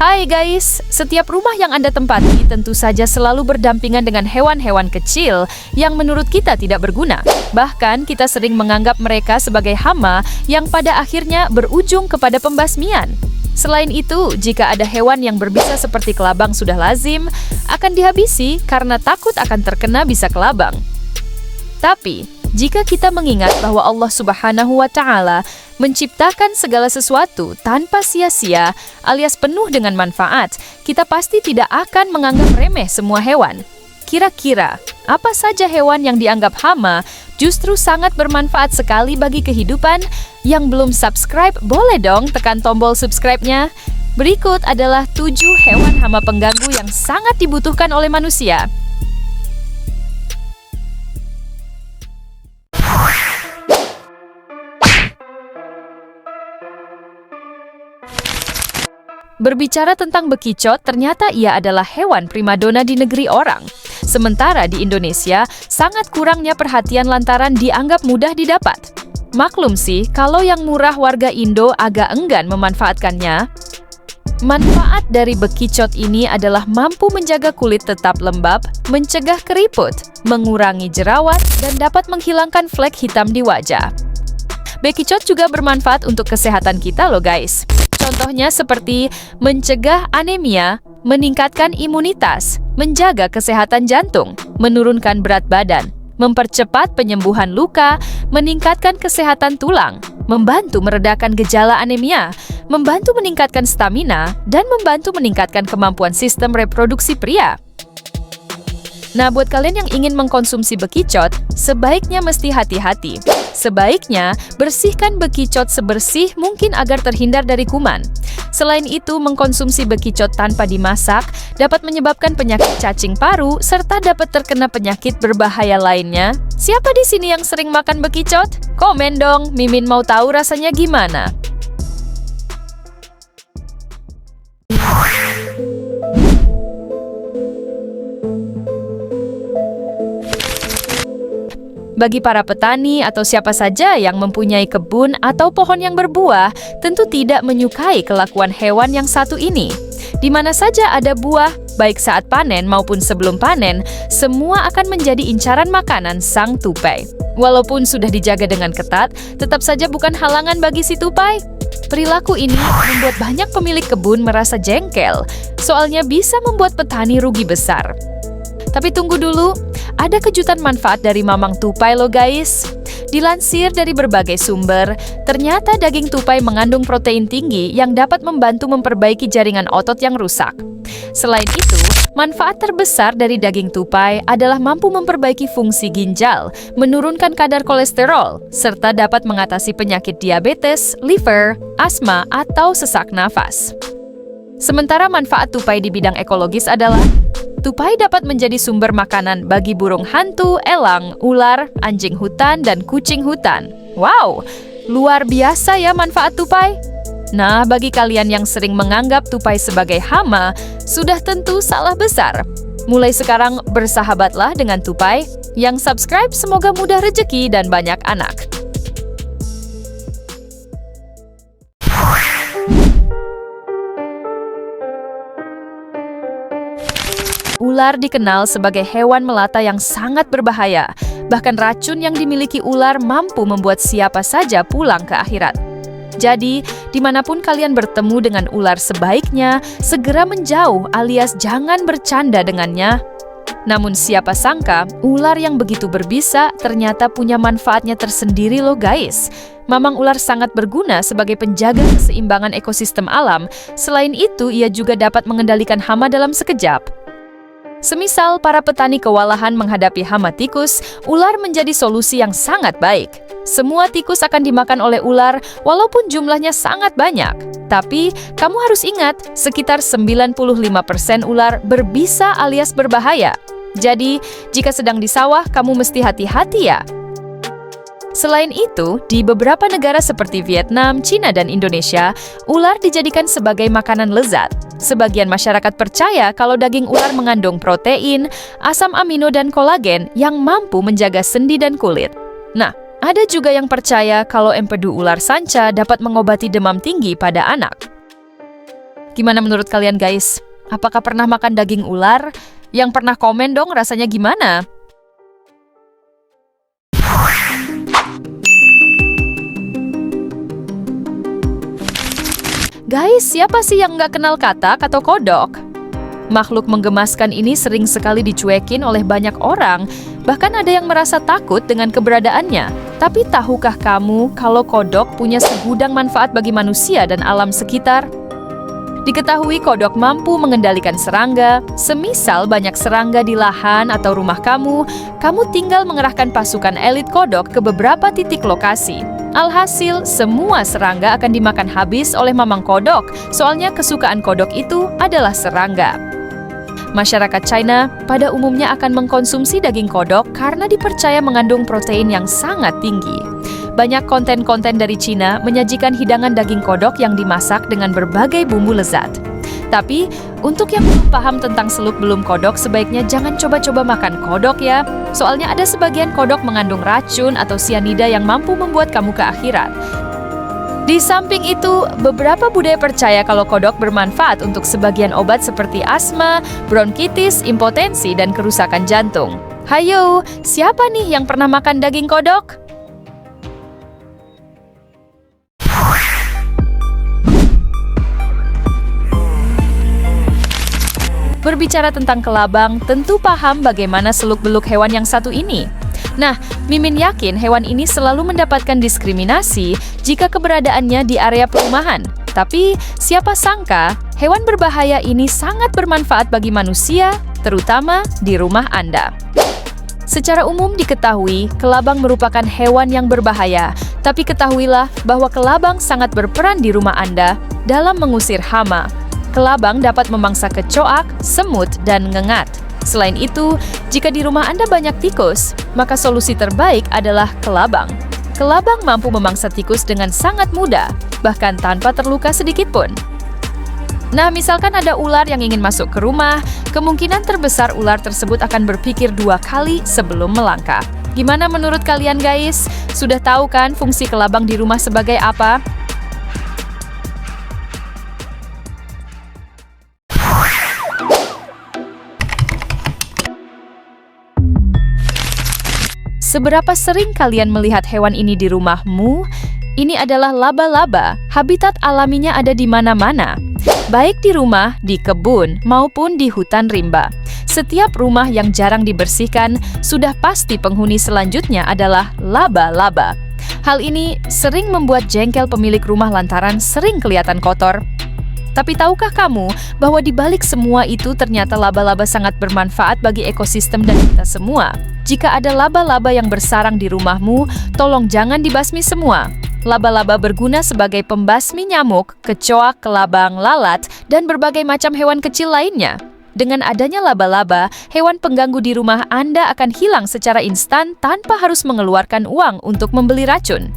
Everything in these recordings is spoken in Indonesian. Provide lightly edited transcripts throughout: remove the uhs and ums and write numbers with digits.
Hai guys, setiap rumah yang Anda tempati tentu saja selalu berdampingan dengan hewan-hewan kecil yang menurut kita tidak berguna. Bahkan kita sering menganggap mereka sebagai hama yang pada akhirnya berujung kepada pembasmian. Selain itu, jika ada hewan yang berbisa seperti kelabang sudah lazim, akan dihabisi karena takut akan terkena bisa kelabang. Tapi, jika kita mengingat bahwa Allah Subhanahu wa Ta'ala menciptakan segala sesuatu tanpa sia-sia alias penuh dengan manfaat, kita pasti tidak akan menganggap remeh semua hewan. Kira-kira, apa saja hewan yang dianggap hama justru sangat bermanfaat sekali bagi kehidupan? Yang belum subscribe, boleh dong tekan tombol subscribe-nya. Berikut adalah 7 hewan hama pengganggu yang sangat dibutuhkan oleh manusia. Berbicara tentang bekicot, ternyata ia adalah hewan primadona di negeri orang. Sementara di Indonesia, sangat kurangnya perhatian lantaran dianggap mudah didapat. Maklum sih, kalau yang murah warga Indo agak enggan memanfaatkannya. Manfaat dari bekicot ini adalah mampu menjaga kulit tetap lembab, mencegah keriput, mengurangi jerawat, dan dapat menghilangkan flek hitam di wajah. Bekicot juga bermanfaat untuk kesehatan kita loh guys. Contohnya seperti mencegah anemia, meningkatkan imunitas, menjaga kesehatan jantung, menurunkan berat badan, mempercepat penyembuhan luka, meningkatkan kesehatan tulang, membantu meredakan gejala anemia, membantu meningkatkan stamina, dan membantu meningkatkan kemampuan sistem reproduksi pria. Nah, buat kalian yang ingin mengkonsumsi bekicot, sebaiknya mesti hati-hati. Sebaiknya, bersihkan bekicot sebersih mungkin agar terhindar dari kuman. Selain itu, mengkonsumsi bekicot tanpa dimasak dapat menyebabkan penyakit cacing paru serta dapat terkena penyakit berbahaya lainnya. Siapa di sini yang sering makan bekicot? Komen dong, Mimin mau tahu rasanya gimana. Bagi para petani atau siapa saja yang mempunyai kebun atau pohon yang berbuah, tentu tidak menyukai kelakuan hewan yang satu ini. Di mana saja ada buah, baik saat panen maupun sebelum panen, semua akan menjadi incaran makanan sang tupai. Walaupun sudah dijaga dengan ketat, tetap saja bukan halangan bagi si tupai. Perilaku ini membuat banyak pemilik kebun merasa jengkel, soalnya bisa membuat petani rugi besar. Tapi tunggu dulu, ada kejutan manfaat dari mamang tupai loh guys. Dilansir dari berbagai sumber, ternyata daging tupai mengandung protein tinggi yang dapat membantu memperbaiki jaringan otot yang rusak. Selain itu, manfaat terbesar dari daging tupai adalah mampu memperbaiki fungsi ginjal, menurunkan kadar kolesterol, serta dapat mengatasi penyakit diabetes, liver, asma, atau sesak nafas. Sementara manfaat tupai di bidang ekologis adalah tupai dapat menjadi sumber makanan bagi burung hantu, elang, ular, anjing hutan, dan kucing hutan. Wow, luar biasa ya manfaat tupai. Nah, bagi kalian yang sering menganggap tupai sebagai hama, sudah tentu salah besar. Mulai sekarang bersahabatlah dengan tupai. Yang subscribe semoga mudah rezeki dan banyak anak. Ular dikenal sebagai hewan melata yang sangat berbahaya. Bahkan racun yang dimiliki ular mampu membuat siapa saja pulang ke akhirat. Jadi, dimanapun kalian bertemu dengan ular sebaiknya segera menjauh alias jangan bercanda dengannya. Namun siapa sangka, ular yang begitu berbisa ternyata punya manfaatnya tersendiri loh guys. Mamang ular sangat berguna sebagai penjaga keseimbangan ekosistem alam. Selain itu, ia juga dapat mengendalikan hama dalam sekejap. Semisal para petani kewalahan menghadapi hama tikus, ular menjadi solusi yang sangat baik. Semua tikus akan dimakan oleh ular walaupun jumlahnya sangat banyak. Tapi, kamu harus ingat, sekitar 95% ular berbisa alias berbahaya. Jadi, jika sedang di sawah, kamu mesti hati-hati ya. Selain itu, di beberapa negara seperti Vietnam, Cina, dan Indonesia, ular dijadikan sebagai makanan lezat. Sebagian masyarakat percaya kalau daging ular mengandung protein, asam amino, dan kolagen yang mampu menjaga sendi dan kulit. Nah, ada juga yang percaya kalau empedu ular sanca dapat mengobati demam tinggi pada anak. Gimana menurut kalian guys? Apakah pernah makan daging ular? Yang pernah komen dong rasanya gimana? Guys, siapa sih yang nggak kenal katak atau kodok? Makhluk menggemaskan ini sering sekali dicuekin oleh banyak orang, bahkan ada yang merasa takut dengan keberadaannya. Tapi tahukah kamu kalau kodok punya segudang manfaat bagi manusia dan alam sekitar? Diketahui kodok mampu mengendalikan serangga, semisal banyak serangga di lahan atau rumah kamu tinggal mengerahkan pasukan elit kodok ke beberapa titik lokasi. Alhasil, semua serangga akan dimakan habis oleh mamang kodok, soalnya kesukaan kodok itu adalah serangga. Masyarakat China pada umumnya akan mengkonsumsi daging kodok karena dipercaya mengandung protein yang sangat tinggi. Banyak konten-konten dari Cina menyajikan hidangan daging kodok yang dimasak dengan berbagai bumbu lezat. Tapi, untuk yang belum paham tentang seluk-belum kodok, sebaiknya jangan coba-coba makan kodok ya. Soalnya ada sebagian kodok mengandung racun atau sianida yang mampu membuat kamu ke akhirat. Di samping itu, beberapa budaya percaya kalau kodok bermanfaat untuk sebagian obat seperti asma, bronkitis, impotensi, dan kerusakan jantung. Hayo, siapa nih yang pernah makan daging kodok? Berbicara tentang kelabang, tentu paham bagaimana seluk-beluk hewan yang satu ini. Nah, Mimin yakin hewan ini selalu mendapatkan diskriminasi jika keberadaannya di area perumahan. Tapi, siapa sangka hewan berbahaya ini sangat bermanfaat bagi manusia, terutama di rumah Anda. Secara umum diketahui, kelabang merupakan hewan yang berbahaya. Tapi ketahuilah bahwa kelabang sangat berperan di rumah Anda dalam mengusir hama. Kelabang dapat memangsa kecoak, semut, dan ngengat. Selain itu, jika di rumah Anda banyak tikus, maka solusi terbaik adalah kelabang. Kelabang mampu memangsa tikus dengan sangat mudah, bahkan tanpa terluka sedikit pun. Nah, misalkan ada ular yang ingin masuk ke rumah, kemungkinan terbesar ular tersebut akan berpikir 2 kali sebelum melangkah. Gimana menurut kalian guys? Sudah tahu kan fungsi kelabang di rumah sebagai apa? Seberapa sering kalian melihat hewan ini di rumahmu? Ini adalah laba-laba. Habitat alaminya ada di mana-mana. Baik di rumah, di kebun, maupun di hutan rimba. Setiap rumah yang jarang dibersihkan, sudah pasti penghuni selanjutnya adalah laba-laba. Hal ini sering membuat jengkel pemilik rumah lantaran sering kelihatan kotor. Tapi tahukah kamu bahwa di balik semua itu ternyata laba-laba sangat bermanfaat bagi ekosistem dan kita semua? Jika ada laba-laba yang bersarang di rumahmu, tolong jangan dibasmi semua. Laba-laba berguna sebagai pembasmi nyamuk, kecoak, kelabang, lalat, dan berbagai macam hewan kecil lainnya. Dengan adanya laba-laba, hewan pengganggu di rumah Anda akan hilang secara instan tanpa harus mengeluarkan uang untuk membeli racun.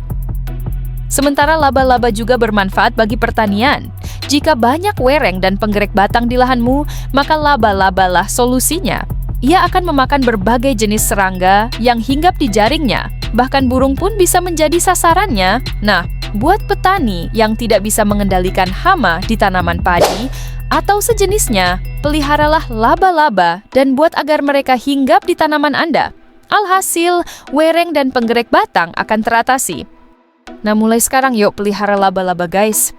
Sementara laba-laba juga bermanfaat bagi pertanian. Jika banyak wereng dan penggerek batang di lahanmu, maka laba-labalah solusinya. Ia akan memakan berbagai jenis serangga yang hinggap di jaringnya. Bahkan burung pun bisa menjadi sasarannya. Nah, buat petani yang tidak bisa mengendalikan hama di tanaman padi atau sejenisnya, peliharalah laba-laba dan buat agar mereka hinggap di tanaman Anda. Alhasil, wereng dan penggerek batang akan teratasi. Nah, mulai sekarang yuk pelihara laba-laba guys.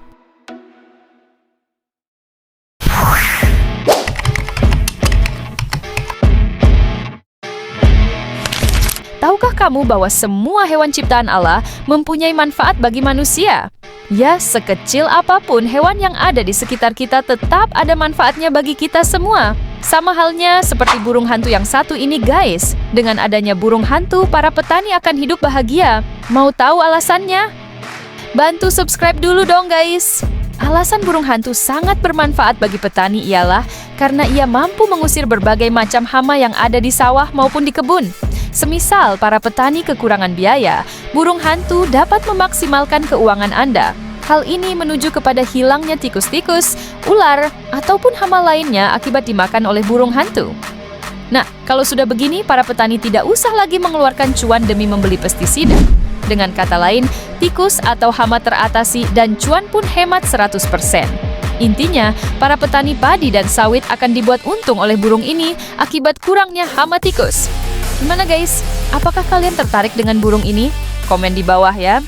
Tahukah kamu bahwa semua hewan ciptaan Allah mempunyai manfaat bagi manusia? Ya, sekecil apapun hewan yang ada di sekitar kita tetap ada manfaatnya bagi kita semua. Sama halnya seperti burung hantu yang satu ini guys. Dengan adanya burung hantu, para petani akan hidup bahagia. Mau tahu alasannya? Bantu subscribe dulu dong guys. Alasan burung hantu sangat bermanfaat bagi petani ialah karena ia mampu mengusir berbagai macam hama yang ada di sawah maupun di kebun. Semisal para petani kekurangan biaya, burung hantu dapat memaksimalkan keuangan Anda. Hal ini menuju kepada hilangnya tikus-tikus, ular, ataupun hama lainnya akibat dimakan oleh burung hantu. Nah, kalau sudah begini, para petani tidak usah lagi mengeluarkan cuan demi membeli pestisida. Dengan kata lain, tikus atau hama teratasi dan cuan pun hemat 100%. Intinya, para petani padi dan sawit akan dibuat untung oleh burung ini akibat kurangnya hama tikus. Gimana guys? Apakah kalian tertarik dengan burung ini? Komen di bawah ya.